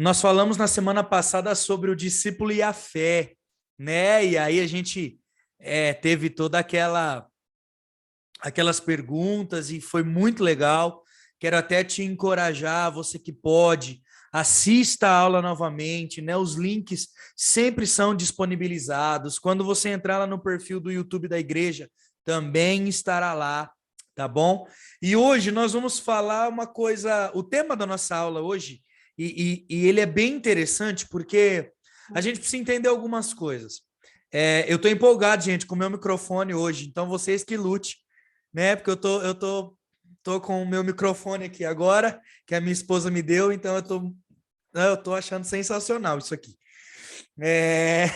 Nós falamos na semana passada sobre o discípulo e a fé, né? E aí a gente teve toda aquelas perguntas e foi muito legal. Quero até te encorajar, você que pode, assista a aula novamente, né? Os links sempre são disponibilizados. Quando você entrar lá no perfil do YouTube da igreja, também estará lá, tá bom? E hoje nós vamos falar uma coisa, o tema da nossa aula hoje, e ele é bem interessante porque a gente precisa entender algumas coisas. Eu estou empolgado, gente, com o meu microfone hoje, então vocês que lute, né? Porque eu tô com o meu microfone aqui agora, que a minha esposa me deu, então eu tô achando sensacional isso aqui. É...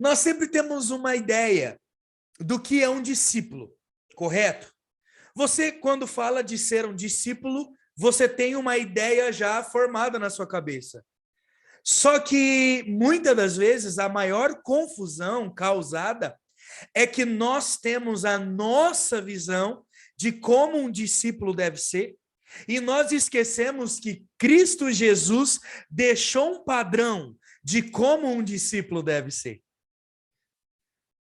Nós sempre temos uma ideia do que é um discípulo, correto? Você, quando fala de ser um discípulo, você tem uma ideia já formada na sua cabeça. Só que, muitas das vezes, a maior confusão causada é que nós temos a nossa visão de como um discípulo deve ser, e nós esquecemos que Cristo Jesus deixou um padrão de como um discípulo deve ser.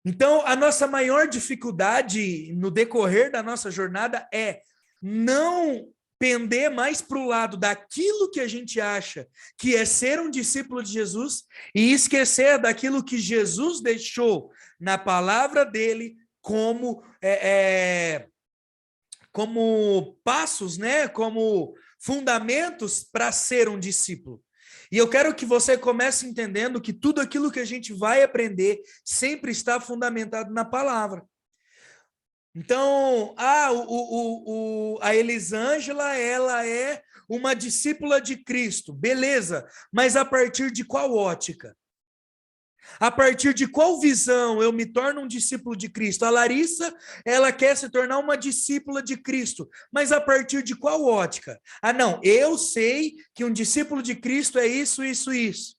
Então, a nossa maior dificuldade no decorrer da nossa jornada é não pender mais para o lado daquilo que a gente acha que é ser um discípulo de Jesus e esquecer daquilo que Jesus deixou na palavra dele como passos, né? Como fundamentos para ser um discípulo. E eu quero que você comece entendendo que tudo aquilo que a gente vai aprender sempre está fundamentado na palavra. Então, a Elisângela, ela é uma discípula de Cristo, beleza, mas a partir de qual ótica? A partir de qual visão eu me torno um discípulo de Cristo? A Larissa, ela quer se tornar uma discípula de Cristo, mas a partir de qual ótica? Ah, não, eu sei que um discípulo de Cristo é isso, isso, isso.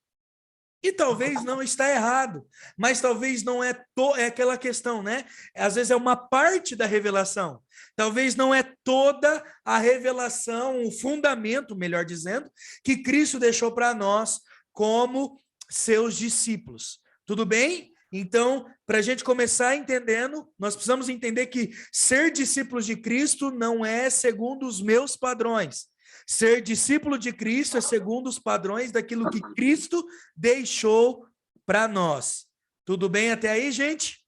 E talvez não está errado, mas talvez não é aquela questão, né? Às vezes é uma parte da revelação. Talvez não é toda a revelação, o fundamento, melhor dizendo, que Cristo deixou para nós como seus discípulos. Tudo bem? Então, para a gente começar entendendo, nós precisamos entender que ser discípulos de Cristo não é segundo os meus padrões. Ser discípulo de Cristo é segundo os padrões daquilo que Cristo deixou para nós. Tudo bem até aí, gente?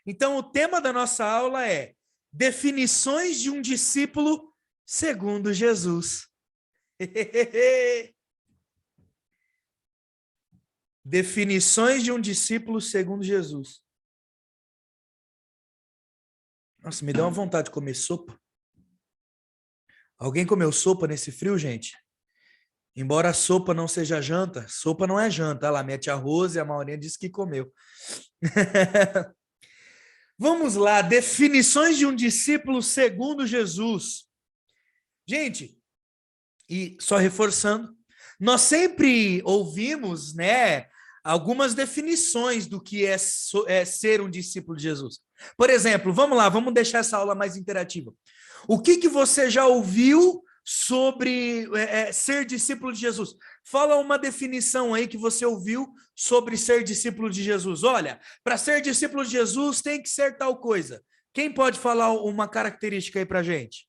Então, o tema da nossa aula é definições de um discípulo segundo Jesus. Definições de um discípulo segundo Jesus. Nossa, me deu uma vontade de comer sopa. Alguém comeu sopa nesse frio, gente? Embora a sopa não seja janta, sopa não é janta. Lá, mete arroz e a Maurinha disse que comeu. Vamos lá, definições de um discípulo segundo Jesus. Gente, e só reforçando, nós sempre ouvimos, né, algumas definições do que é ser um discípulo de Jesus. Por exemplo, vamos lá, vamos deixar essa aula mais interativa. O que você já ouviu sobre ser discípulo de Jesus? Fala uma definição aí que você ouviu sobre ser discípulo de Jesus. Olha, para ser discípulo de Jesus tem que ser tal coisa. Quem pode falar uma característica aí para gente?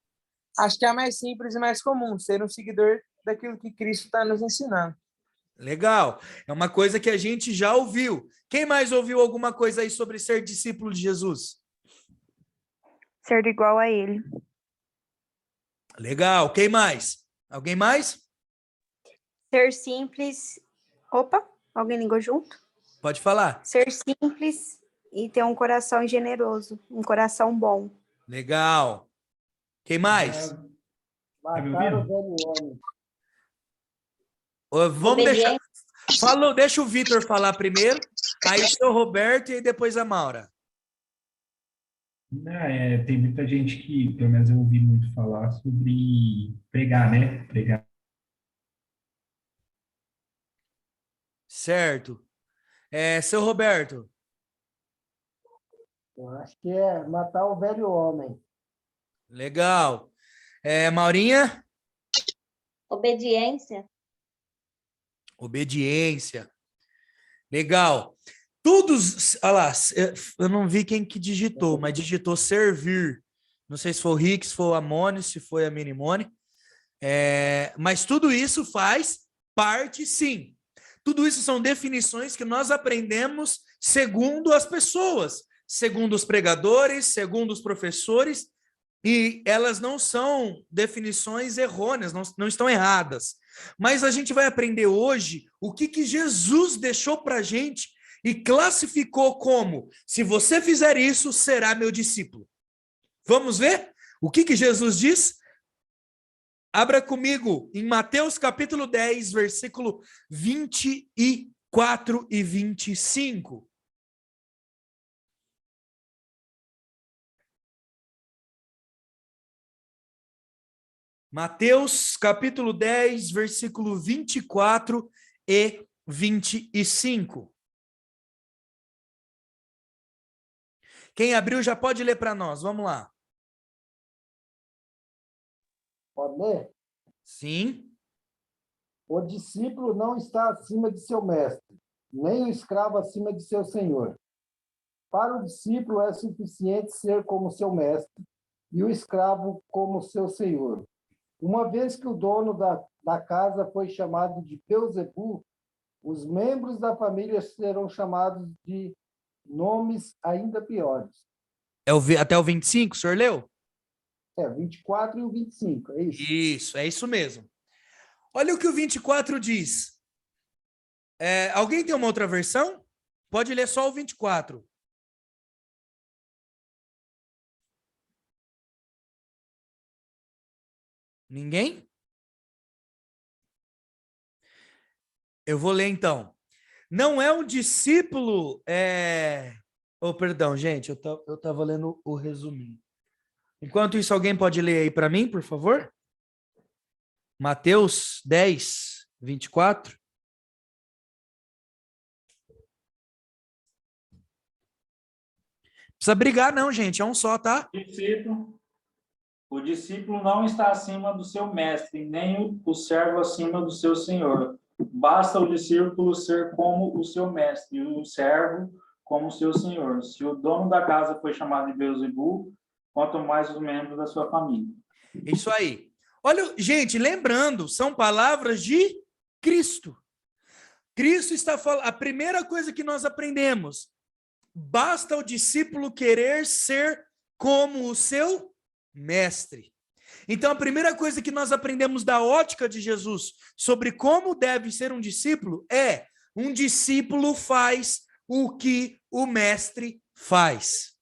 Acho que é a mais simples e mais comum, ser um seguidor daquilo que Cristo está nos ensinando. Legal. É uma coisa que a gente já ouviu. Quem mais ouviu alguma coisa aí sobre ser discípulo de Jesus? Ser igual a ele. Legal. Quem mais? Alguém mais? Ser simples. Opa, alguém ligou junto? Pode falar. Ser simples e ter um coração generoso, um coração bom. Legal. Quem mais? Matar o velho homem. Vamos deixar. Falou, deixa o Vitor falar primeiro, aí o seu Roberto e depois a Maura. Tem muita gente que, pelo menos eu ouvi muito falar sobre pregar, né? Pregar. Certo. Seu Roberto. Eu acho que é matar o velho homem. Legal. Maurinha? Obediência. Obediência. Legal. Todos, olha lá, eu não vi quem que digitou, mas digitou servir. Não sei se foi o Rick, se foi o Amônio, se foi a Minimone. Mas tudo isso faz parte, sim. Tudo isso são definições que nós aprendemos segundo as pessoas, segundo os pregadores, segundo os professores, e elas não são definições errôneas, não estão erradas. Mas a gente vai aprender hoje o que Jesus deixou para a gente e classificou como: se você fizer isso, será meu discípulo. Vamos ver o que Jesus diz? Abra comigo em Mateus capítulo 10, versículo 24 e 25. Mateus capítulo 10, versículo 24 e 25. Quem abriu já pode ler para nós, vamos lá. Pode ler? Sim. O discípulo não está acima de seu mestre, nem o escravo acima de seu senhor. Para o discípulo é suficiente ser como seu mestre e o escravo como seu senhor. Uma vez que o dono da casa foi chamado de Beelzebu, os membros da família serão chamados de nomes ainda piores. Até o 25, o senhor leu? 24 e o 25, é isso? É isso mesmo. Olha o que o 24 diz. Alguém tem uma outra versão? Pode ler só o 24. Ninguém? Eu vou ler então. Não é um discípulo... perdão, gente, eu estava lendo o resuminho. Enquanto isso, alguém pode ler aí para mim, por favor? Mateus 10, 24. Precisa brigar não, gente, é um só, tá? O discípulo não está acima do seu mestre, nem o servo acima do seu senhor. Basta o discípulo ser como o seu mestre, e o servo como o seu senhor. Se o dono da casa foi chamado de Beelzebu, quanto mais os membros da sua família. Isso aí. Olha, gente, lembrando, são palavras de Cristo. Cristo está falando, a primeira coisa que nós aprendemos, basta o discípulo querer ser como o seu mestre. Então, a primeira coisa que nós aprendemos da ótica de Jesus sobre como deve ser um discípulo é: um discípulo faz o que o mestre faz.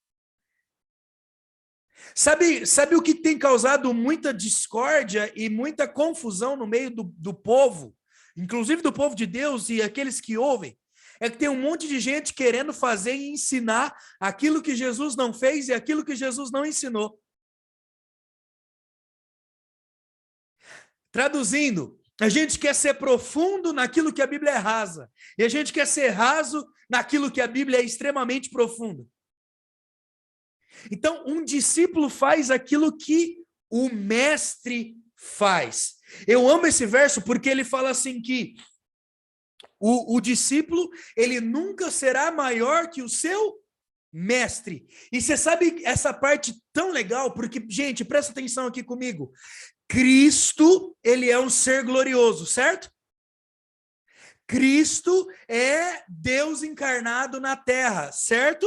Sabe o que tem causado muita discórdia e muita confusão no meio do povo, inclusive do povo de Deus e aqueles que ouvem? É que tem um monte de gente querendo fazer e ensinar aquilo que Jesus não fez e aquilo que Jesus não ensinou. Traduzindo, a gente quer ser profundo naquilo que a Bíblia é rasa, e a gente quer ser raso naquilo que a Bíblia é extremamente profunda. Então, um discípulo faz aquilo que o mestre faz. Eu amo esse verso porque ele fala assim que o discípulo, ele nunca será maior que o seu mestre. E você sabe essa parte tão legal, porque, gente, presta atenção aqui comigo. Cristo, ele é um ser glorioso, certo? Cristo é Deus encarnado na terra, certo?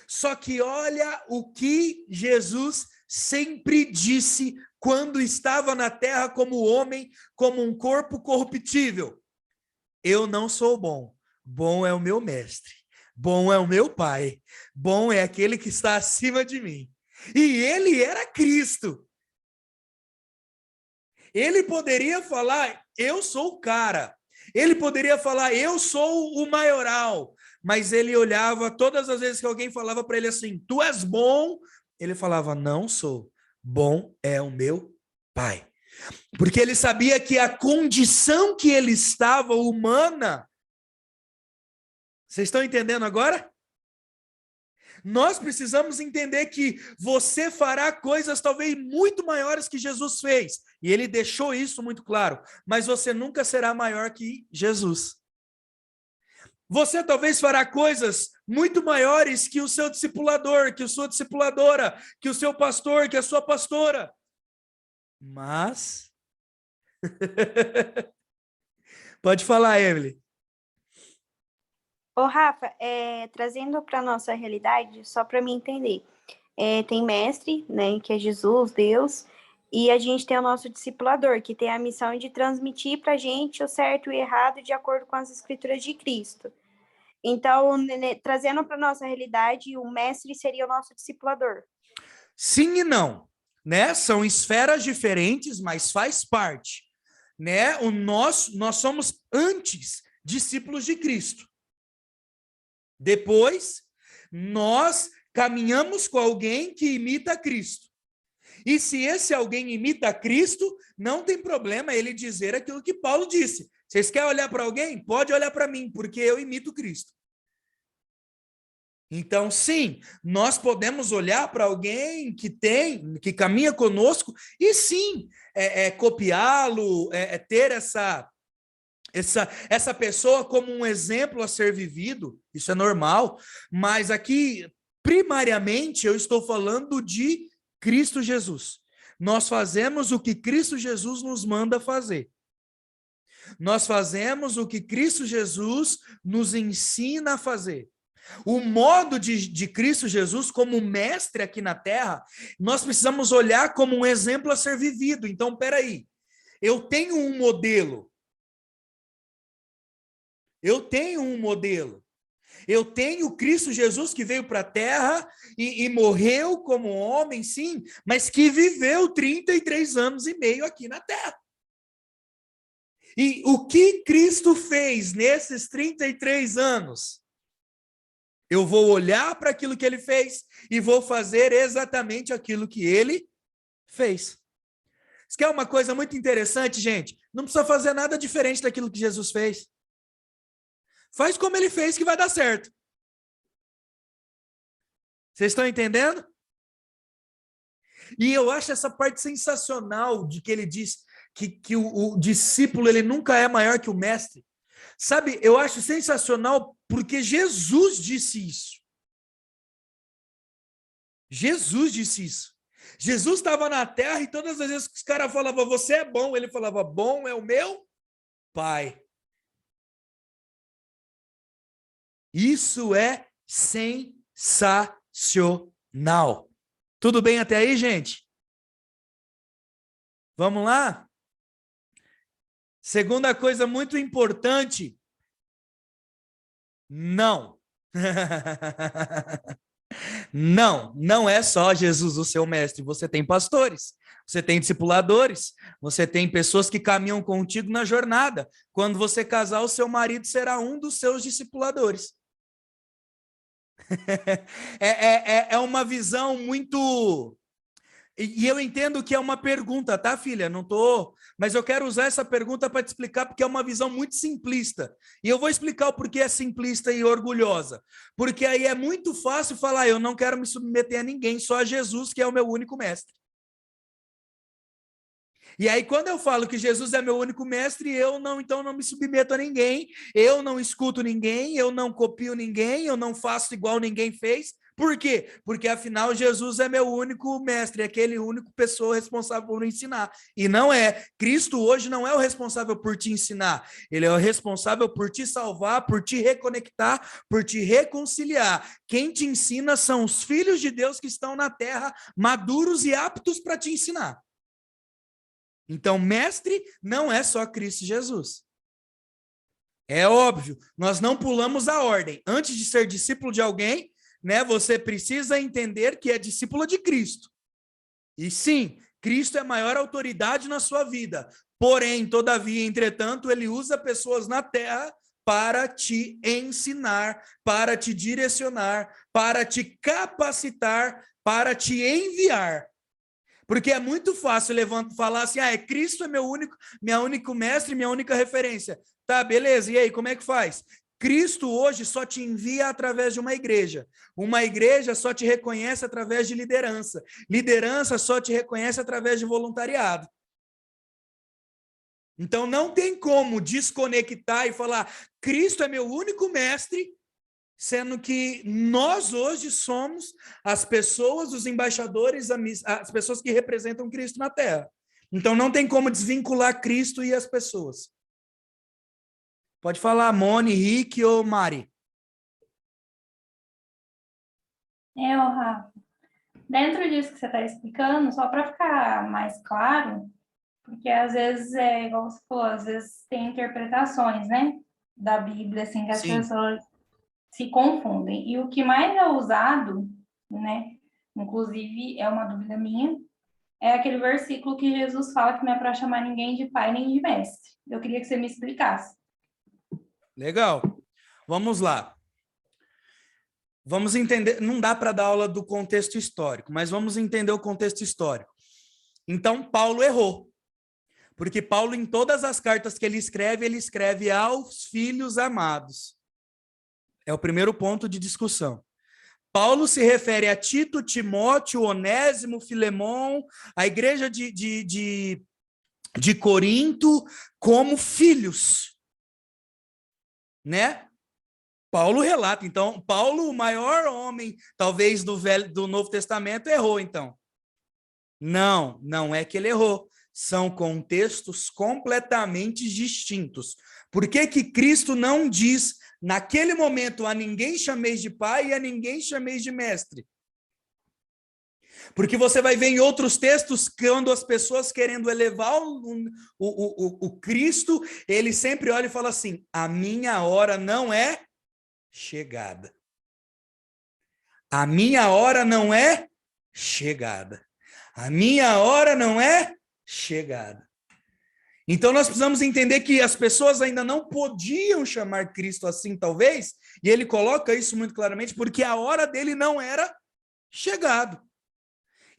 Só que olha o que Jesus sempre disse quando estava na terra como homem, como um corpo corruptível. Eu não sou bom, bom é o meu mestre, bom é o meu pai, bom é aquele que está acima de mim. E ele era Cristo. Ele poderia falar, eu sou o cara. Ele poderia falar, eu sou o maioral. Mas ele olhava, todas as vezes que alguém falava para ele assim, tu és bom, ele falava, não sou, bom é o meu pai. Porque ele sabia que a condição que ele estava, humana, vocês estão entendendo agora? Nós precisamos entender que você fará coisas talvez muito maiores que Jesus fez. E ele deixou isso muito claro. Mas você nunca será maior que Jesus. Você talvez fará coisas muito maiores que o seu discipulador, que a sua discipuladora, que o seu pastor, que a sua pastora. Mas... Pode falar, Emily. Ô, Rafa, trazendo para a nossa realidade, só para mim entender, tem mestre, né, que é Jesus, Deus, e a gente tem o nosso discipulador, que tem a missão de transmitir para a gente o certo e o errado de acordo com as escrituras de Cristo. Então, trazendo para a nossa realidade, o mestre seria o nosso discipulador. Sim e não, né? São esferas diferentes, mas faz parte, né? Nós somos antes discípulos de Cristo. Depois, nós caminhamos com alguém que imita Cristo. E se esse alguém imita Cristo, não tem problema ele dizer aquilo que Paulo disse. Vocês querem olhar para alguém? Pode olhar para mim, porque eu imito Cristo. Então, sim, nós podemos olhar para alguém que caminha conosco e sim, copiá-lo, ter essa pessoa como um exemplo a ser vivido, isso é normal, mas aqui, primariamente, eu estou falando de Cristo Jesus. Nós fazemos o que Cristo Jesus nos manda fazer. Nós fazemos o que Cristo Jesus nos ensina a fazer. O modo de Cristo Jesus como mestre aqui na terra, nós precisamos olhar como um exemplo a ser vivido. Então, peraí, eu tenho um modelo. Eu tenho Cristo Jesus que veio para a terra e morreu como homem, sim, mas que viveu 33 anos e meio aqui na terra. E o que Cristo fez nesses 33 anos? Eu vou olhar para aquilo que ele fez e vou fazer exatamente aquilo que ele fez. Isso que é uma coisa muito interessante, gente. Não precisa fazer nada diferente daquilo que Jesus fez. Faz como ele fez que vai dar certo. Vocês estão entendendo? E eu acho essa parte sensacional de que ele diz que o discípulo ele nunca é maior que o mestre. Sabe, eu acho sensacional porque Jesus disse isso. Jesus disse isso. Jesus estava na terra e todas as vezes que os caras falavam, você é bom, ele falava, bom é o meu Pai. Isso é sensacional. Tudo bem até aí, gente? Vamos lá? Segunda coisa muito importante, não. Não é só Jesus o seu mestre. Você tem pastores, você tem discipuladores, você tem pessoas que caminham contigo na jornada. Quando você casar, o seu marido será um dos seus discipuladores. É uma visão muito... E eu entendo que é uma pergunta, tá, filha? Não tô... Mas eu quero usar essa pergunta para te explicar, porque é uma visão muito simplista. E eu vou explicar o porquê é simplista e orgulhosa. Porque aí é muito fácil falar, eu não quero me submeter a ninguém, só a Jesus, que é o meu único mestre. E aí, quando eu falo que Jesus é meu único mestre, então não me submeto a ninguém, eu não escuto ninguém, eu não copio ninguém, eu não faço igual ninguém fez. Por quê? Porque, afinal, Jesus é meu único mestre, é aquele único pessoa responsável por ensinar. E não é. Cristo hoje não é o responsável por te ensinar. Ele é o responsável por te salvar, por te reconectar, por te reconciliar. Quem te ensina são os filhos de Deus que estão na terra, maduros e aptos para te ensinar. Então, mestre não é só Cristo Jesus. É óbvio, nós não pulamos a ordem. Antes de ser discípulo de alguém, né, você precisa entender que é discípulo de Cristo. E sim, Cristo é a maior autoridade na sua vida. Porém, todavia, entretanto, ele usa pessoas na terra para te ensinar, para te direcionar, para te capacitar, para te enviar. Porque é muito fácil falar assim, Cristo é minha único mestre, minha única referência. Tá, beleza, e aí, como é que faz? Cristo hoje só te envia através de uma igreja. Uma igreja só te reconhece através de liderança. Liderança só te reconhece através de voluntariado. Então não tem como desconectar e falar, Cristo é meu único mestre, sendo que nós hoje somos as pessoas, os embaixadores, as pessoas que representam Cristo na Terra. Então não tem como desvincular Cristo e as pessoas. Pode falar, Moni, Rick ou Mari. Rafa, dentro disso que você está explicando, só para ficar mais claro, porque às vezes, igual você falou, às vezes tem interpretações, né, da Bíblia, assim, que as pessoas se confundem. E o que mais é usado, né, inclusive é uma dúvida minha, é aquele versículo que Jesus fala que não é para chamar ninguém de pai nem de mestre. Eu queria que você me explicasse. Legal. Vamos lá. Vamos entender, não dá para dar aula do contexto histórico, mas vamos entender o contexto histórico. Então, Paulo errou. Porque Paulo, em todas as cartas que ele escreve aos filhos amados. É o primeiro ponto de discussão. Paulo se refere a Tito, Timóteo, Onésimo, Filemon, a igreja de Corinto, como filhos. Né? Paulo relata. Então, Paulo, o maior homem, talvez, do Novo Testamento, errou, então. Não, não é que ele errou. São contextos completamente distintos. Por que que Cristo não diz, naquele momento, a ninguém chameis de pai e a ninguém chameis de mestre? Porque você vai ver em outros textos, quando as pessoas querendo elevar o Cristo, ele sempre olha e fala assim, a minha hora não é chegada. A minha hora não é chegada. A minha hora não é chegada. Então nós precisamos entender que as pessoas ainda não podiam chamar Cristo assim, talvez, e ele coloca isso muito claramente, porque a hora dele não era chegado.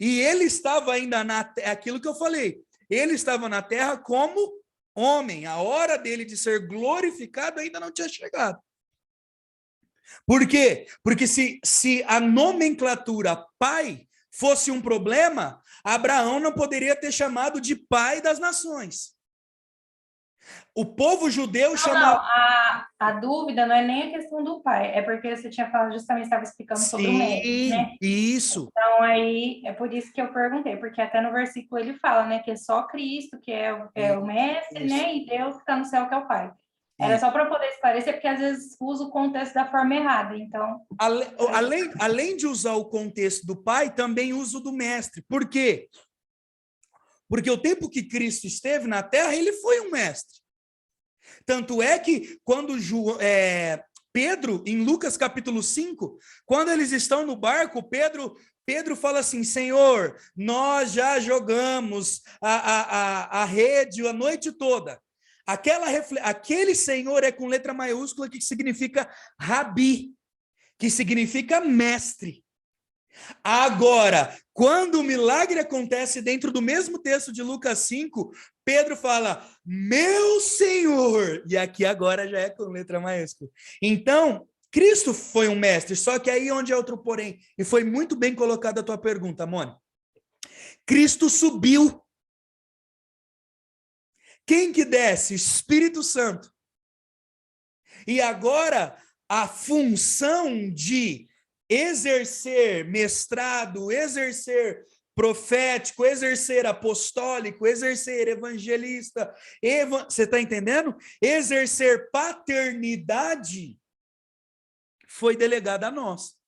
E ele estava ainda aquilo que eu falei, ele estava na terra como homem, a hora dele de ser glorificado ainda não tinha chegado. Por quê? Porque se a nomenclatura pai fosse um problema, Abraão não poderia ter chamado de pai das nações. O povo judeu chamava... A dúvida não é nem a questão do pai, é porque você tinha falado, justamente estava explicando sobre o mestre, né? Isso. Então, aí, é por isso que eu perguntei, porque até no versículo ele fala, né, que é só Cristo, que é o mestre, isso. né, e Deus que está no céu, que é o pai. Era só para poder esclarecer, porque às vezes usa o contexto da forma errada, então... Além de usar o contexto do pai, também usa o do mestre. Por quê? Porque o tempo que Cristo esteve na terra, ele foi um mestre. Tanto é que quando Pedro, em Lucas capítulo 5, quando eles estão no barco, Pedro fala assim, Senhor, nós já jogamos a rede a noite toda. Aquele Senhor é com letra maiúscula que significa Rabi, que significa mestre. Agora, quando o milagre acontece dentro do mesmo texto de Lucas 5, Pedro fala, meu Senhor, e aqui agora já é com letra maiúscula. Então, Cristo foi um mestre, só que aí onde é outro porém, e foi muito bem colocada a tua pergunta, Mônica. Cristo subiu. Quem que desce? Espírito Santo. E agora, a função de exercer mestrado, exercer profético, exercer apostólico, exercer evangelista, você está entendendo? Exercer paternidade foi delegada a nós.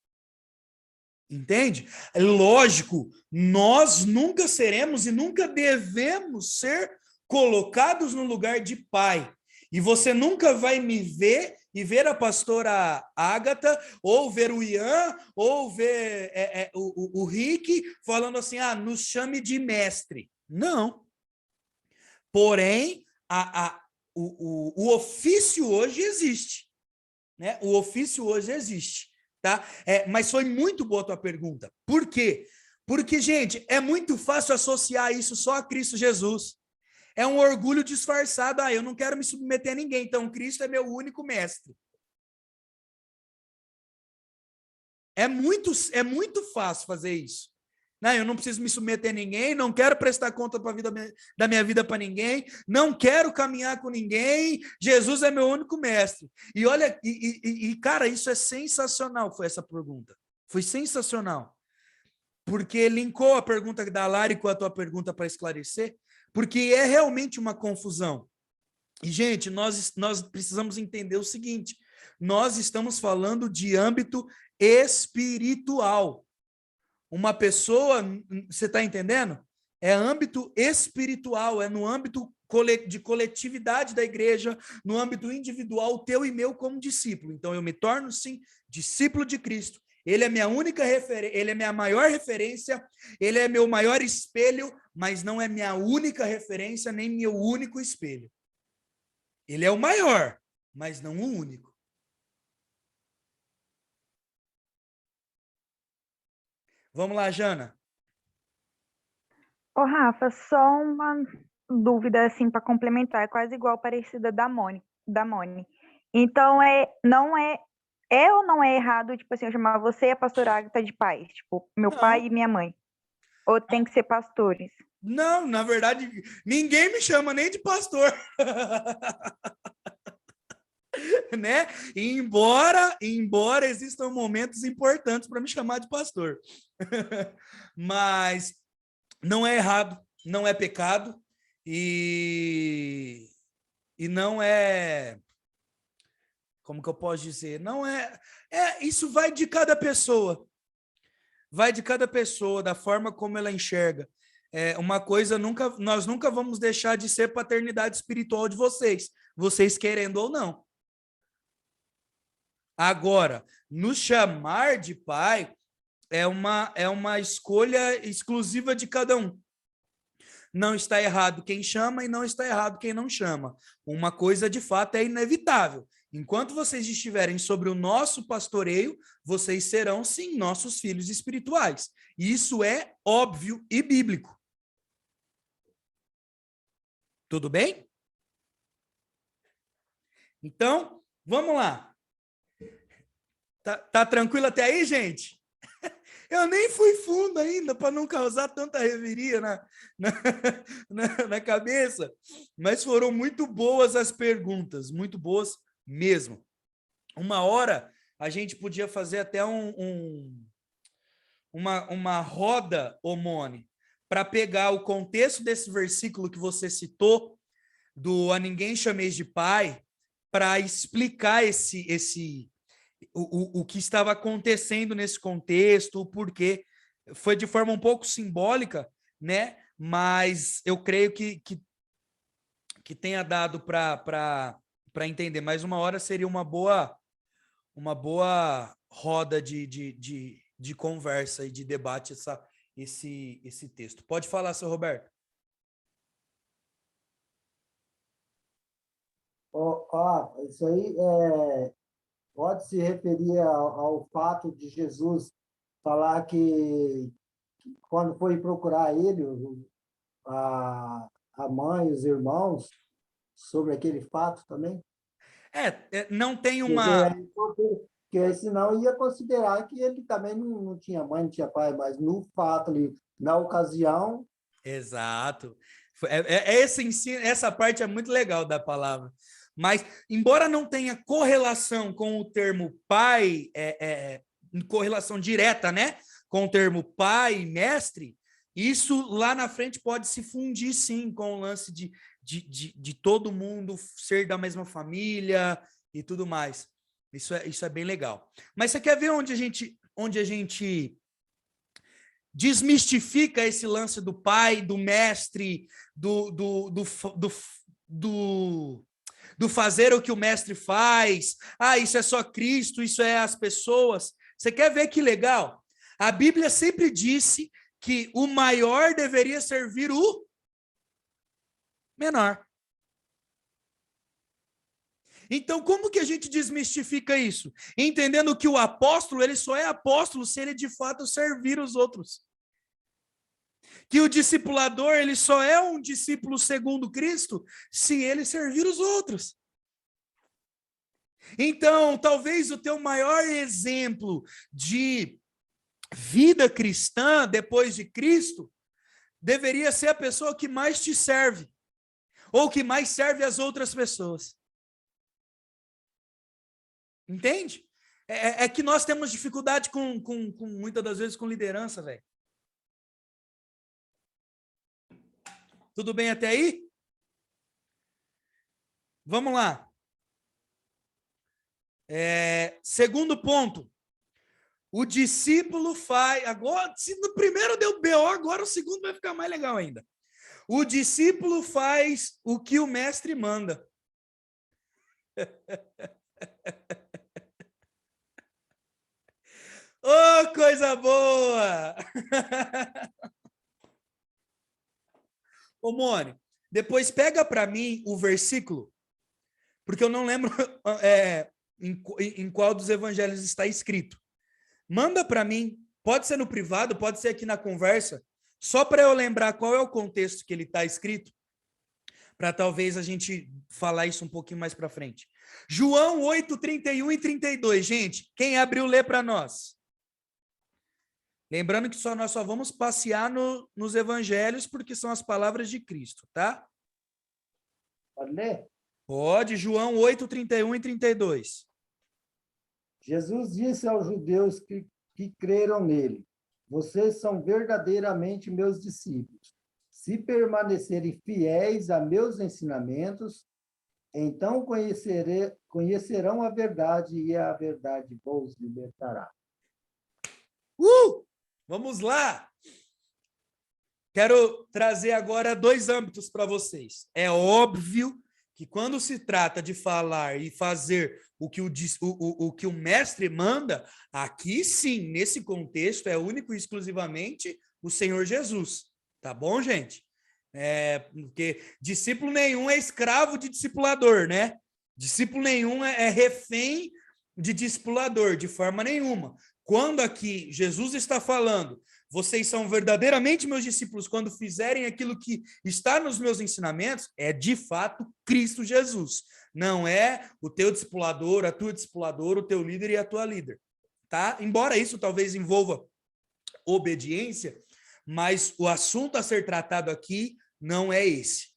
Entende? Lógico, nós nunca seremos e nunca devemos ser colocados no lugar de pai. E você nunca vai me ver e ver a pastora Ágata, ou ver o Ian, ou ver o Rick, falando assim, nos chame de mestre. Não. Porém, o ofício hoje existe. Né? O ofício hoje existe. Tá? Mas foi muito boa a tua pergunta. Por quê? Porque, gente, é muito fácil associar isso só a Cristo Jesus. É um orgulho disfarçado. Eu não quero me submeter a ninguém, então Cristo é meu único mestre. É muito fácil fazer isso. Não, eu não preciso me submeter a ninguém, não quero prestar conta da minha vida para ninguém, não quero caminhar com ninguém, Jesus é meu único mestre. E olha, cara, isso é sensacional, foi essa pergunta. Foi sensacional. Porque linkou a pergunta da Lari com a tua pergunta para esclarecer, porque é realmente uma confusão. E, gente, nós precisamos entender o seguinte, nós estamos falando de âmbito espiritual. Uma pessoa, você está entendendo? É âmbito espiritual, é no âmbito de coletividade da igreja, no âmbito individual, teu e meu como discípulo. Então, eu me torno, sim, discípulo de Cristo. Ele é minha única referência, ele é minha maior referência, ele é meu maior espelho, mas não é minha única referência, nem meu único espelho. Ele é o maior, mas não o único. Vamos lá, Jana. Ô, Rafa, só uma dúvida assim para complementar, é quase igual parecida da Moni. Então, não é ou não é errado, tipo assim, eu chamar você e a pastora Agatha de pais, tipo, meu pai e minha mãe? Ou tem que ser pastores? Não, na verdade, ninguém me chama nem de pastor. Né? Embora existam momentos importantes para me chamar de pastor. Mas não é errado, não é pecado e não é, como que eu posso dizer? Não isso vai de cada pessoa. Vai de cada pessoa, da forma como ela enxerga. Uma coisa, nós nunca vamos deixar de ser paternidade espiritual de vocês querendo ou não. Agora, nos chamar de pai é uma escolha exclusiva de cada um. Não está errado quem chama e não está errado quem não chama. Uma coisa, de fato, é inevitável. Enquanto vocês estiverem sobre o nosso pastoreio, vocês serão, sim, nossos filhos espirituais. Isso é óbvio e bíblico. Tudo bem? Então, vamos lá. Tá tranquilo até aí, gente? Eu nem fui fundo ainda para não causar tanta reveria na cabeça, mas foram muito boas as perguntas, muito boas mesmo. Uma hora a gente podia fazer até uma roda, Omone, para pegar o contexto desse versículo que você citou, do a ninguém chameis de pai, para explicar o que estava acontecendo nesse contexto, o porquê. Foi de forma um pouco simbólica, né? Mas eu creio que tenha dado para entender. Mas uma hora seria uma boa roda de conversa e de debate esse texto. Pode falar, seu Roberto. Isso aí pode se referir ao fato de Jesus falar que quando foi procurar ele, a mãe, os irmãos, sobre aquele fato também? Não tem uma... Porque senão ia considerar que ele também não tinha mãe, não tinha pai, mas no fato ali, na ocasião... Exato. Esse ensino, essa parte é muito legal da palavra. Mas, embora não tenha correlação com o termo pai, correlação direta, né? Com o termo pai e mestre, isso lá na frente pode se fundir, sim, com o lance de todo mundo ser da mesma família e tudo mais. Isso é bem legal. Mas você quer ver onde a gente desmistifica esse lance do pai, do mestre, do fazer o que o mestre faz? Isso é só Cristo, isso é as pessoas. Você quer ver que legal? A Bíblia sempre disse que o maior deveria servir o menor. Então, como que a gente desmistifica isso? Entendendo que o apóstolo, ele só é apóstolo se ele de fato servir os outros. Que o discipulador, ele só é um discípulo segundo Cristo se ele servir os outros. Então, talvez o teu maior exemplo de vida cristã depois de Cristo deveria ser a pessoa que mais te serve, ou que mais serve as outras pessoas. Entende? É que nós temos dificuldade com muitas das vezes com liderança, velho. Tudo bem até aí? Vamos lá. Segundo ponto. O discípulo faz... Agora, se no primeiro deu BO, agora o segundo vai ficar mais legal ainda. O discípulo faz o que o mestre manda. Oh, coisa boa! Ô, Mônica, depois pega para mim o versículo, porque eu não lembro em qual dos evangelhos está escrito. Manda para mim, pode ser no privado, pode ser aqui na conversa, só para eu lembrar qual é o contexto que ele está escrito, para talvez a gente falar isso um pouquinho mais para frente. João 8, 31 e 32, gente, quem abriu, lê para nós. Lembrando que nós só vamos passear nos evangelhos, porque são as palavras de Cristo, tá? Pode ler? Pode, João 8, 31 e 32. Jesus disse aos judeus que creram nele: vocês são verdadeiramente meus discípulos. Se permanecerem fiéis a meus ensinamentos, então conhecerão a verdade e a verdade vos libertará. Vamos lá! Quero trazer agora 2 âmbitos para vocês. É óbvio que quando se trata de falar e fazer o que o mestre manda, aqui sim, nesse contexto, é único e exclusivamente o Senhor Jesus. Tá bom, gente? Porque discípulo nenhum é escravo de discipulador, né? Discípulo nenhum é refém de discipulador, de forma nenhuma. Quando aqui Jesus está falando, vocês são verdadeiramente meus discípulos quando fizerem aquilo que está nos meus ensinamentos, é de fato Cristo Jesus. Não é o teu discipulador, a tua discipuladora, o teu líder e a tua líder. Tá? Embora isso talvez envolva obediência, mas o assunto a ser tratado aqui não é esse.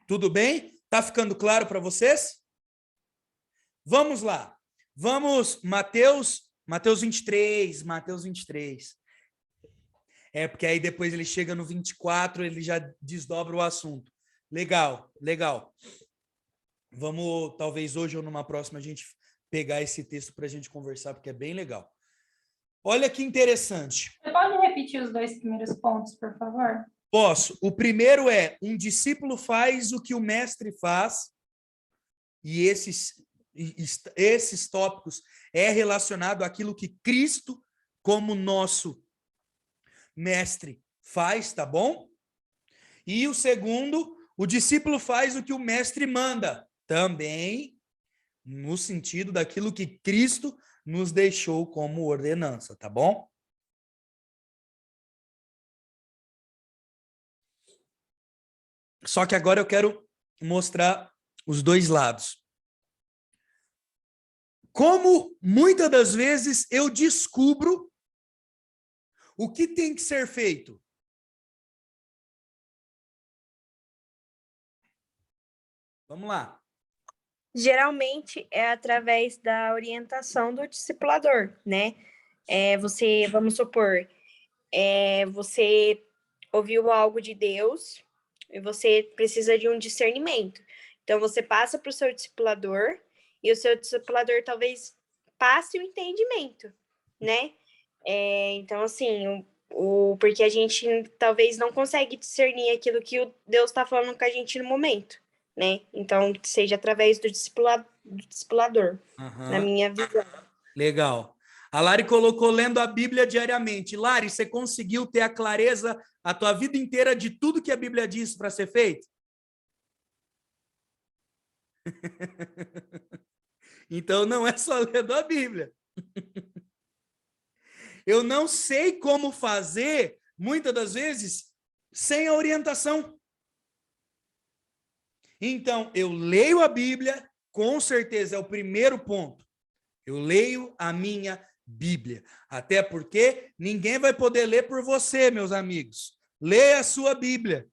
Tudo bem? Tá ficando claro para vocês? Vamos lá. Vamos, Mateus 23, Mateus 23. Porque aí depois ele chega no 24, ele já desdobra o assunto. Legal, legal. Vamos, talvez hoje ou numa próxima, a gente pegar esse texto para a gente conversar, porque é bem legal. Olha que interessante. Você pode repetir os 2 primeiros pontos, por favor? Posso. O primeiro é, um discípulo faz o que o mestre faz, e esses tópicos é relacionado àquilo que Cristo, como nosso mestre, faz, tá bom? E o segundo, o discípulo faz o que o mestre manda, também no sentido daquilo que Cristo nos deixou como ordenança, tá bom? Só que agora eu quero mostrar os 2 lados. Como muitas das vezes eu descubro o que tem que ser feito? Vamos lá. Geralmente é através da orientação do discipulador, né? Você, vamos supor, você ouviu algo de Deus e você precisa de um discernimento. Então, você passa para o seu discipulador e o seu discipulador talvez passe o entendimento, né? Então, assim, porque a gente talvez não consegue discernir aquilo que o Deus está falando com a gente no momento, né? Então, seja através do discipulador, na minha visão. Legal. A Lari colocou lendo a Bíblia diariamente. Lari, você conseguiu ter a clareza a tua vida inteira de tudo que a Bíblia diz para ser feito? Então, não é só lendo a Bíblia. Eu não sei como fazer, muitas das vezes, sem a orientação. Então, eu leio a Bíblia, com certeza é o primeiro ponto. Eu leio a minha Bíblia. Até porque ninguém vai poder ler por você, meus amigos. Leia a sua Bíblia.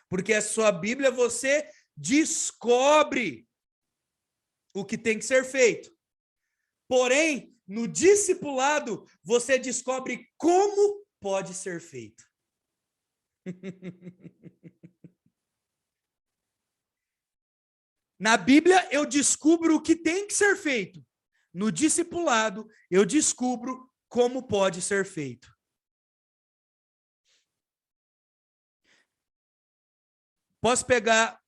Porque a sua Bíblia você descobre o que tem que ser feito. Porém, no discipulado, você descobre como pode ser feito. Na Bíblia, eu descubro o que tem que ser feito. No discipulado, eu descubro como pode ser feito. Posso pegar...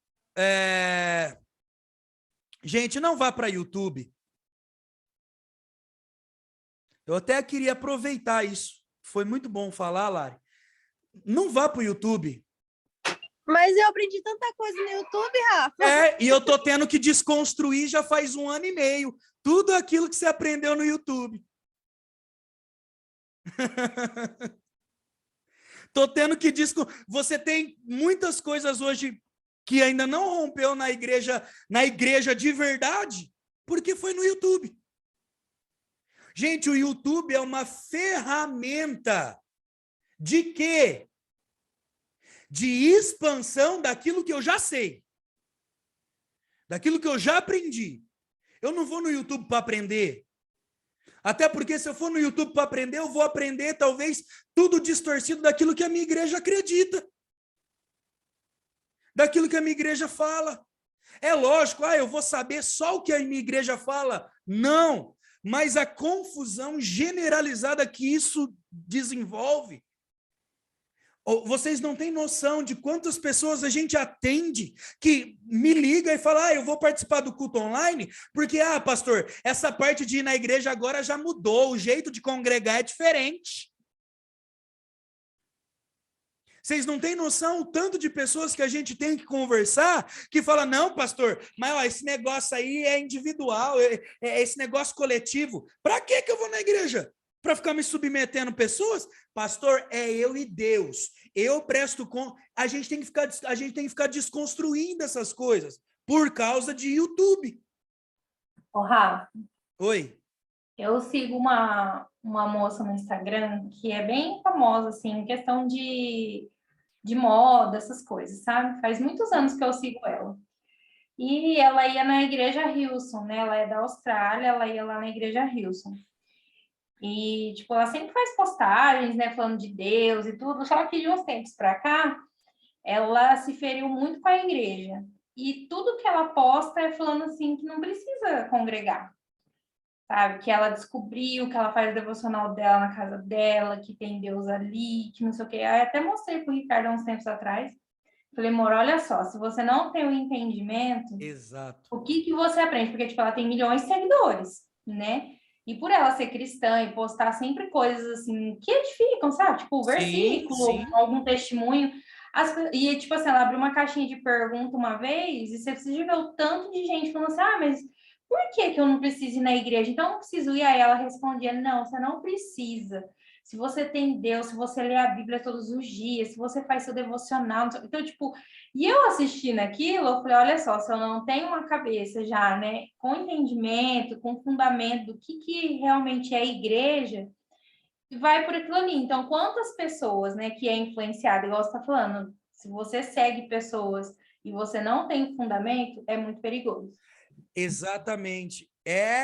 Gente, não vá para YouTube. Eu até queria aproveitar isso. Foi muito bom falar, Lari. Não vá para o YouTube. Mas eu aprendi tanta coisa no YouTube, Rafa. E eu tô tendo que desconstruir já faz 1 ano e meio. Tudo aquilo que você aprendeu no YouTube. Tô tendo que Você tem muitas coisas hoje que ainda não rompeu na igreja de verdade, porque foi no YouTube. Gente, o YouTube é uma ferramenta de quê? De expansão daquilo que eu já sei. Daquilo que eu já aprendi. Eu não vou no YouTube para aprender. Até porque se eu for no YouTube para aprender, eu vou aprender talvez tudo distorcido daquilo que a minha igreja acredita. Daquilo que a minha igreja fala. É lógico, eu vou saber só o que a minha igreja fala. Não, mas a confusão generalizada que isso desenvolve. Vocês não têm noção de quantas pessoas a gente atende que me liga e fala, eu vou participar do culto online, porque, pastor, essa parte de ir na igreja agora já mudou, o jeito de congregar é diferente. Vocês não têm noção o tanto de pessoas que a gente tem que conversar, que fala, não, pastor, mas esse negócio aí é individual, é esse negócio coletivo. Para que eu vou na igreja? Para ficar me submetendo pessoas? Pastor, é eu e Deus. Eu presto conta. A gente tem que ficar desconstruindo essas coisas por causa de YouTube. Ô, Rafa. Oi. Eu sigo uma moça no Instagram que é bem famosa, assim, em questão de moda, essas coisas, sabe? Faz muitos anos que eu sigo ela. E ela ia na igreja Hillsong, né? Ela é da Austrália, ela ia lá na igreja Hillsong. E, tipo, ela sempre faz postagens, né, falando de Deus e tudo, só que de uns tempos para cá, ela se feriu muito com a igreja. E tudo que ela posta é falando, assim, que não precisa congregar, sabe? Que ela descobriu, que ela faz o devocional dela na casa dela, que tem Deus ali, que não sei o quê. Aí até mostrei pro Ricardo há uns tempos atrás. Falei, amor, olha só, se você não tem o entendimento, exato, o que você aprende? Porque, tipo, ela tem milhões de seguidores, né? E por ela ser cristã e postar sempre coisas assim que edificam, sabe? Tipo, versículo, sim. algum testemunho. E, tipo assim, ela abriu uma caixinha de pergunta uma vez e você precisa ver o tanto de gente falando assim, mas por que eu não preciso ir na igreja? Então, eu não preciso ir. Aí ela respondia, não, você não precisa. Se você tem Deus, se você lê a Bíblia todos os dias, se você faz seu devocional. Então, tipo, e eu assistindo aquilo, eu falei, olha só, se eu não tenho uma cabeça já, né, com entendimento, com fundamento do que realmente é a igreja, vai por aquilo ali. Então, quantas pessoas, né, que é influenciada, igual você está falando, se você segue pessoas e você não tem fundamento, é muito perigoso. Exatamente.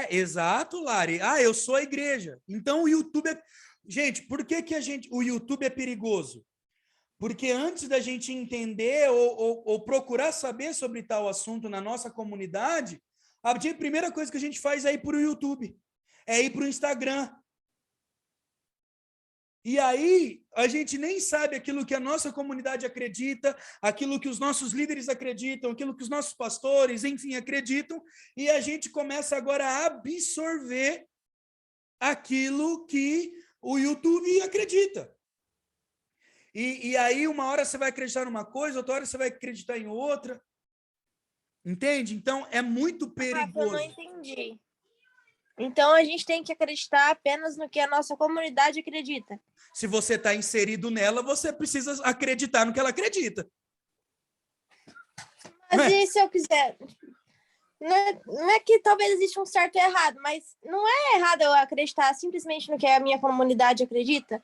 Exato, Lari. Eu sou a igreja. Então, o YouTube é... Gente, por que o YouTube é perigoso? Porque antes da gente entender ou procurar saber sobre tal assunto na nossa comunidade, a primeira coisa que a gente faz é ir para o YouTube, é ir para o Instagram. E aí, a gente nem sabe aquilo que a nossa comunidade acredita, aquilo que os nossos líderes acreditam, aquilo que os nossos pastores, enfim, acreditam, e a gente começa agora a absorver aquilo que o YouTube acredita. E aí, uma hora você vai acreditar numa coisa, outra hora você vai acreditar em outra. Entende? Então, é muito perigoso. Eu não entendi. Então, a gente tem que acreditar apenas no que a nossa comunidade acredita. Se você está inserido nela, você precisa acreditar no que ela acredita. Mas e se eu quiser... não é que talvez exista um certo e errado, mas não é errado eu acreditar simplesmente no que a minha comunidade acredita?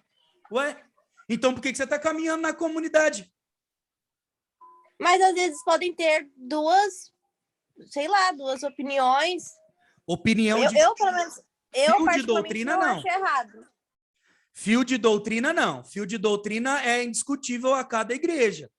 Ué? Então por que você está caminhando na comunidade? Mas às vezes podem ter duas opiniões. Opinião de Pelo menos, eu fio de particularmente doutrina, não não. acho errado. Fio de doutrina, não. Fio de doutrina é indiscutível a cada igreja.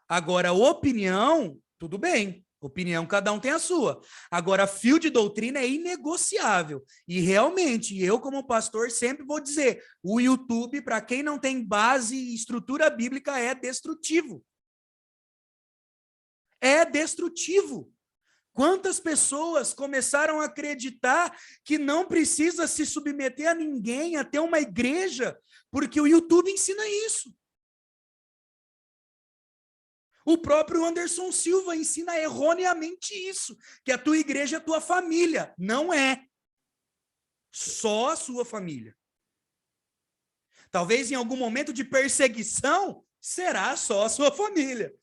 Agora, opinião, tudo bem. Opinião, cada um tem a sua. Agora, fio de doutrina é inegociável. E realmente, eu como pastor sempre vou dizer, o YouTube, para quem não tem base e estrutura bíblica, é destrutivo. É destrutivo. Quantas pessoas começaram a acreditar que não precisa se submeter a ninguém, a ter uma igreja, porque o YouTube ensina isso. O próprio Anderson Silva ensina erroneamente isso, que a tua igreja é a tua família. Não é. Só a sua família. Talvez em algum momento de perseguição, será só a sua família.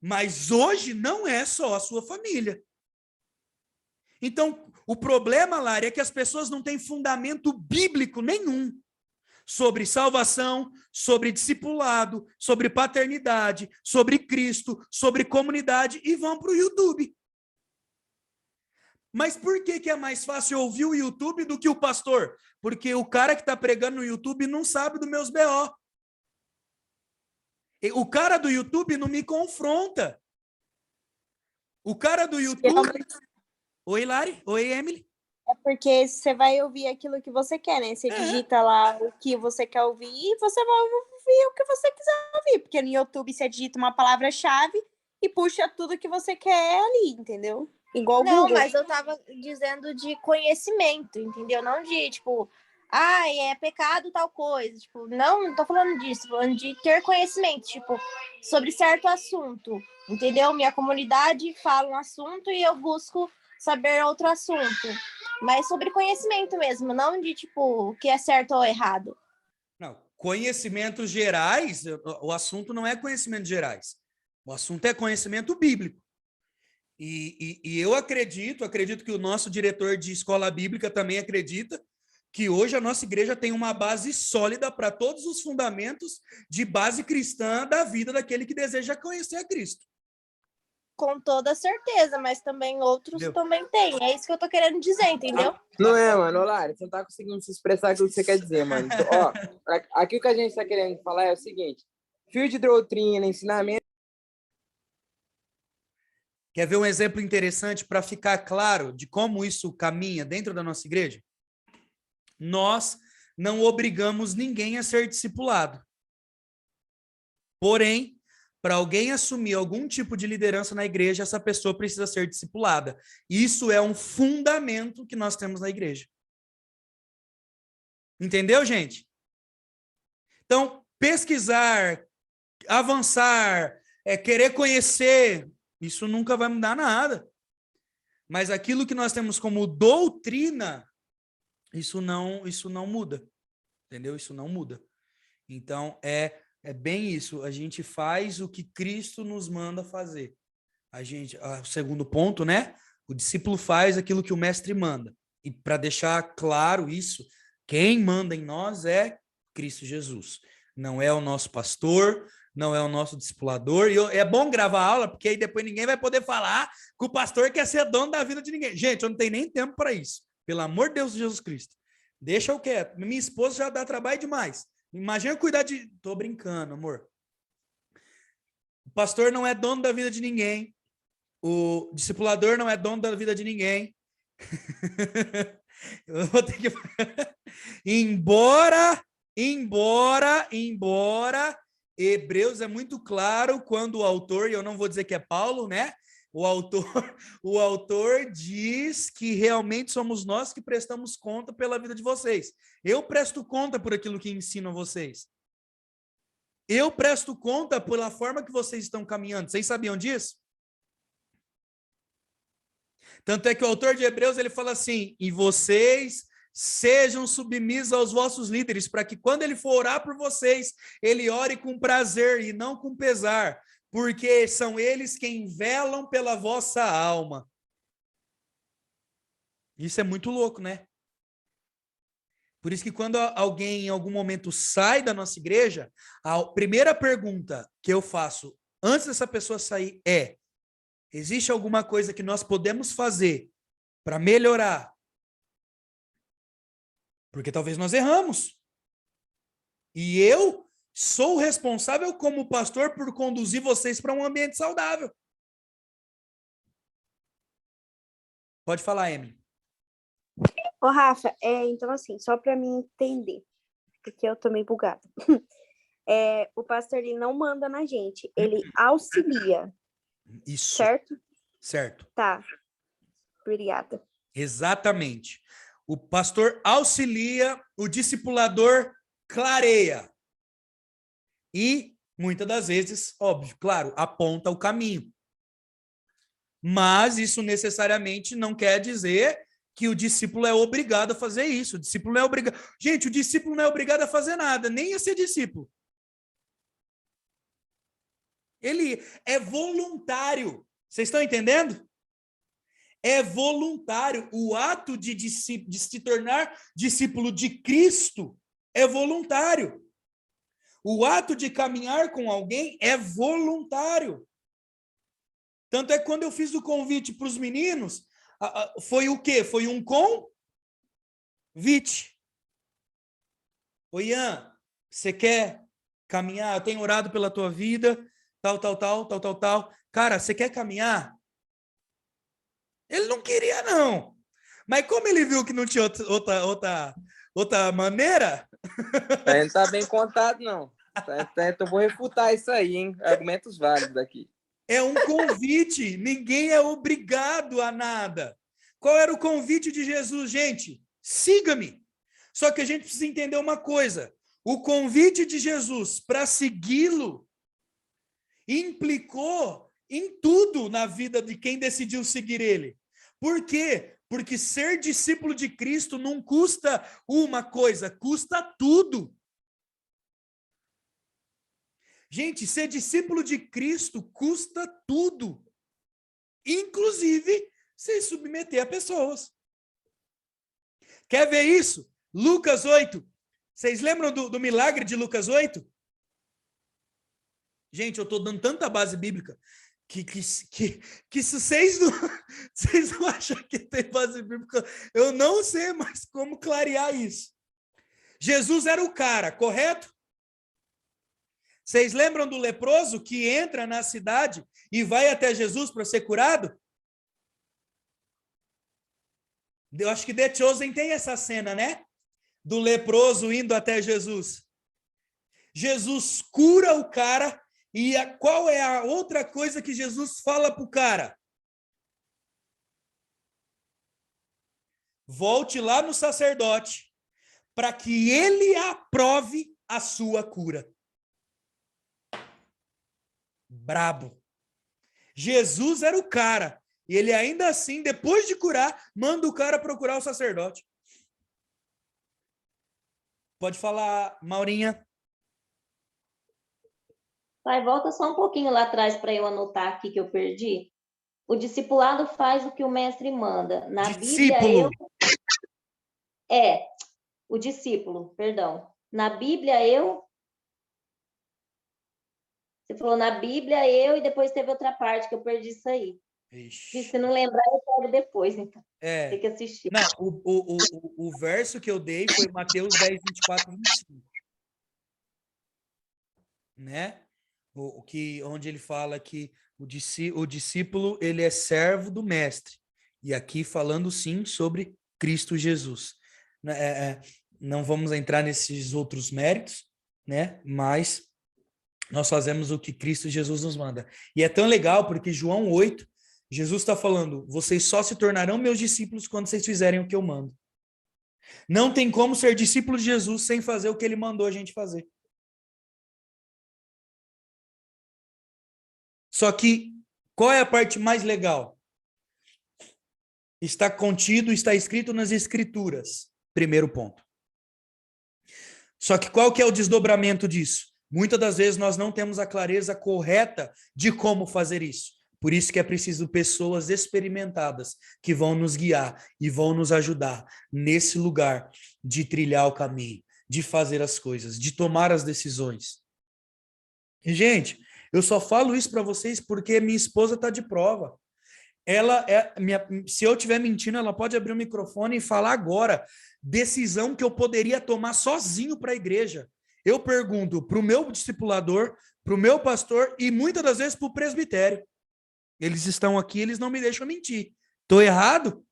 Mas hoje não é só a sua família. Então, o problema, Lari, é que as pessoas não têm fundamento bíblico nenhum sobre salvação, sobre discipulado, sobre paternidade, sobre Cristo, sobre comunidade e vão para o YouTube. Mas por que é mais fácil ouvir o YouTube do que o pastor? Porque o cara que está pregando no YouTube não sabe dos meus BO. O cara do YouTube não me confronta. O cara do YouTube... Oi, Lari. Oi, Emily. É porque você vai ouvir aquilo que você quer, né? Você digita lá o que você quer ouvir e você vai ouvir o que você quiser ouvir. Porque no YouTube você digita uma palavra-chave e puxa tudo que você quer ali, entendeu? Igual o Não, Google. mas eu tava dizendo de conhecimento, entendeu? Não de, tipo, é pecado tal coisa. Tipo, não tô falando disso, tô falando de ter conhecimento, tipo, sobre certo assunto, entendeu? Minha comunidade fala um assunto e eu busco saber outro assunto. Mas sobre conhecimento mesmo, não de, tipo, o que é certo ou errado. Não, conhecimentos gerais, o assunto não é conhecimentos gerais. O assunto é conhecimento bíblico. E eu acredito que o nosso diretor de escola bíblica também acredita que hoje a nossa igreja tem uma base sólida para todos os fundamentos de base cristã da vida daquele que deseja conhecer a Cristo. Com toda certeza, mas também outros também têm. É isso que eu tô querendo dizer, entendeu? Não é, mano. Ô, Lari, você não tá conseguindo se expressar aquilo que você quer dizer, mano. Então, ó, aqui o que a gente tá querendo falar é o seguinte. Fio de doutrina, ensinamento... Quer ver um exemplo interessante para ficar claro de como isso caminha dentro da nossa igreja? Nós não obrigamos ninguém a ser discipulado. Porém, para alguém assumir algum tipo de liderança na igreja, essa pessoa precisa ser discipulada. Isso é um fundamento que nós temos na igreja. Entendeu, gente? Então, pesquisar, avançar, querer conhecer, isso nunca vai mudar nada. Mas aquilo que nós temos como doutrina, isso não muda. Entendeu? Isso não muda. Então, é bem isso. A gente faz o que Cristo nos manda fazer. O segundo ponto, né? O discípulo faz aquilo que o mestre manda. E para deixar claro isso, quem manda em nós é Cristo Jesus. Não é o nosso pastor, não é o nosso discipulador. E é bom gravar aula, porque aí depois ninguém vai poder falar que o pastor quer ser dono da vida de ninguém. Gente, eu não tenho nem tempo para isso. Pelo amor de Deus de Jesus Cristo. Deixa eu quieto. Minha esposa já dá trabalho demais. Imagina eu cuidar de... Tô brincando, amor. O pastor não é dono da vida de ninguém. O discipulador não é dono da vida de ninguém. Eu vou ter que... Embora, Hebreus é muito claro quando o autor, e eu não vou dizer que é Paulo, né? O autor diz que realmente somos nós que prestamos conta pela vida de vocês. Eu presto conta por aquilo que ensino a vocês. Eu presto conta pela forma que vocês estão caminhando. Vocês sabiam disso? Tanto é que o autor de Hebreus, ele fala assim, e vocês sejam submissos aos vossos líderes, para que quando ele for orar por vocês, ele ore com prazer e não com pesar, porque são eles quem velam pela vossa alma. Isso é muito louco, né? Por isso que quando alguém em algum momento sai da nossa igreja, a primeira pergunta que eu faço antes dessa pessoa sair é: existe alguma coisa que nós podemos fazer para melhorar? Porque talvez nós erramos. E eu sou responsável como pastor por conduzir vocês para um ambiente saudável. Pode falar, Emily. Ô, Rafa, então assim, só para mim entender, porque eu tô meio bugada. O pastor, ele não manda na gente, ele auxilia, Isso. certo? Certo. Tá, obrigada. Exatamente. O pastor auxilia, o discipulador clareia. E, muitas das vezes, óbvio, claro, aponta o caminho. Mas isso necessariamente não quer dizer que o discípulo é obrigado a fazer isso. O discípulo não é obrigado. Gente, o discípulo não é obrigado a fazer nada, nem a ser discípulo. Ele é voluntário. Vocês estão entendendo? É voluntário. O ato de se tornar discípulo de Cristo é voluntário. O ato de caminhar com alguém é voluntário. Tanto é que quando eu fiz o convite para os meninos, foi o quê? Foi um convite. Ô Ian, você quer caminhar? Eu tenho orado pela tua vida, tal. Cara, você quer caminhar? Ele não queria, não. Mas como ele viu que não tinha outra maneira... Não tá bem contado, não. Eu vou refutar isso aí, hein? Argumentos válidos aqui. É um convite, ninguém é obrigado a nada. Qual era o convite de Jesus, gente? Siga-me. Só que a gente precisa entender uma coisa. O convite de Jesus para segui-lo implicou em tudo na vida de quem decidiu seguir ele. Por quê? Porque ser discípulo de Cristo não custa uma coisa, custa tudo. Gente, ser discípulo de Cristo custa tudo. Inclusive, se submeter a pessoas. Quer ver isso? Lucas 8. Vocês lembram do milagre de Lucas 8? Gente, eu estou dando tanta base bíblica que se vocês não acham que tem base bíblica, eu não sei mais como clarear isso. Jesus era o cara, correto? Vocês lembram do leproso que entra na cidade e vai até Jesus para ser curado? Eu acho que The Chosen tem essa cena, né? Do leproso indo até Jesus. Jesus cura o cara e qual é a outra coisa que Jesus fala para o cara? Volte lá no sacerdote para que ele aprove a sua cura. Brabo. Jesus era o cara. E ele ainda assim, depois de curar, manda o cara procurar o sacerdote. Pode falar, Maurinha. Vai, volta só um pouquinho lá atrás para eu anotar aqui que eu perdi. O discipulado faz o que o mestre manda. Na Discípulo. Bíblia, o discípulo, perdão. Na Bíblia, eu... Você falou na Bíblia, eu, e depois teve outra parte que eu perdi isso aí. Ixi. Se não lembrar, eu pego depois, então. Tem que assistir. Não, o verso que eu dei foi Mateus 10, 24, 25. Né? Onde ele fala que o discípulo ele é servo do mestre. E aqui falando, sim, sobre Cristo Jesus. Não vamos entrar nesses outros méritos, né? Mas nós fazemos o que Cristo Jesus nos manda. E é tão legal porque João 8, Jesus está falando, vocês só se tornarão meus discípulos quando vocês fizerem o que eu mando. Não tem como ser discípulo de Jesus sem fazer o que ele mandou a gente fazer. Só que, qual é a parte mais legal? Está contido, está escrito nas Escrituras. Primeiro ponto. Só que qual que é o desdobramento disso? Muitas das vezes nós não temos a clareza correta de como fazer isso. Por isso que é preciso pessoas experimentadas que vão nos guiar e vão nos ajudar nesse lugar de trilhar o caminho, de fazer as coisas, de tomar as decisões. E, gente, eu só falo isso para vocês porque minha esposa está de prova. Se eu estiver mentindo, ela pode abrir o microfone e falar agora. Decisão que eu poderia tomar sozinho para a igreja. Eu pergunto para o meu discipulador, para o meu pastor e muitas das vezes para o presbitério. Eles estão aqui, eles não me deixam mentir. Estou errado?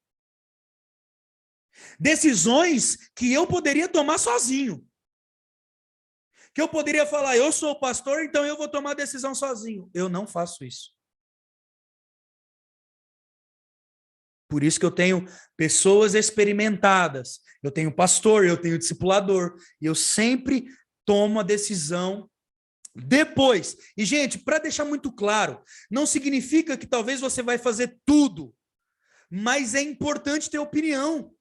Decisões que eu poderia tomar sozinho. Que eu poderia falar, eu sou o pastor, então eu vou tomar a decisão sozinho. Eu não faço isso. Por isso que eu tenho pessoas experimentadas. Eu tenho pastor, eu tenho discipulador. E eu sempre tomo a decisão depois. E, gente, para deixar muito claro, não significa que talvez você vai fazer tudo, mas é importante ter opinião.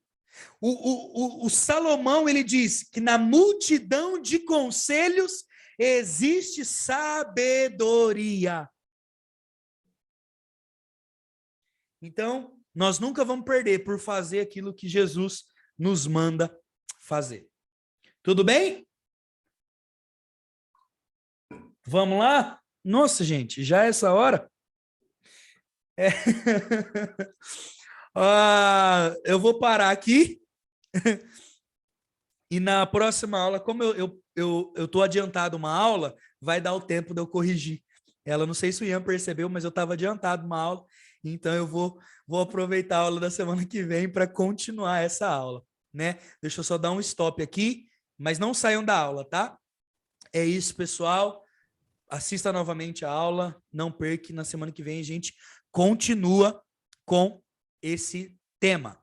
O Salomão, ele diz que na multidão de conselhos existe sabedoria. Então, nós nunca vamos perder por fazer aquilo que Jesus nos manda fazer. Tudo bem? Vamos lá? Nossa, gente, já é essa hora? Eu vou parar aqui e na próxima aula, como eu estou adiantado uma aula, vai dar o tempo de eu corrigir. Ela, não sei se o Ian percebeu, mas eu estava adiantado uma aula, então eu vou aproveitar a aula da semana que vem para continuar essa aula, né? Deixa eu só dar um stop aqui, mas não saiam da aula, tá? É isso, pessoal. Assista novamente a aula, não perca, na semana que vem a gente continua com esse tema.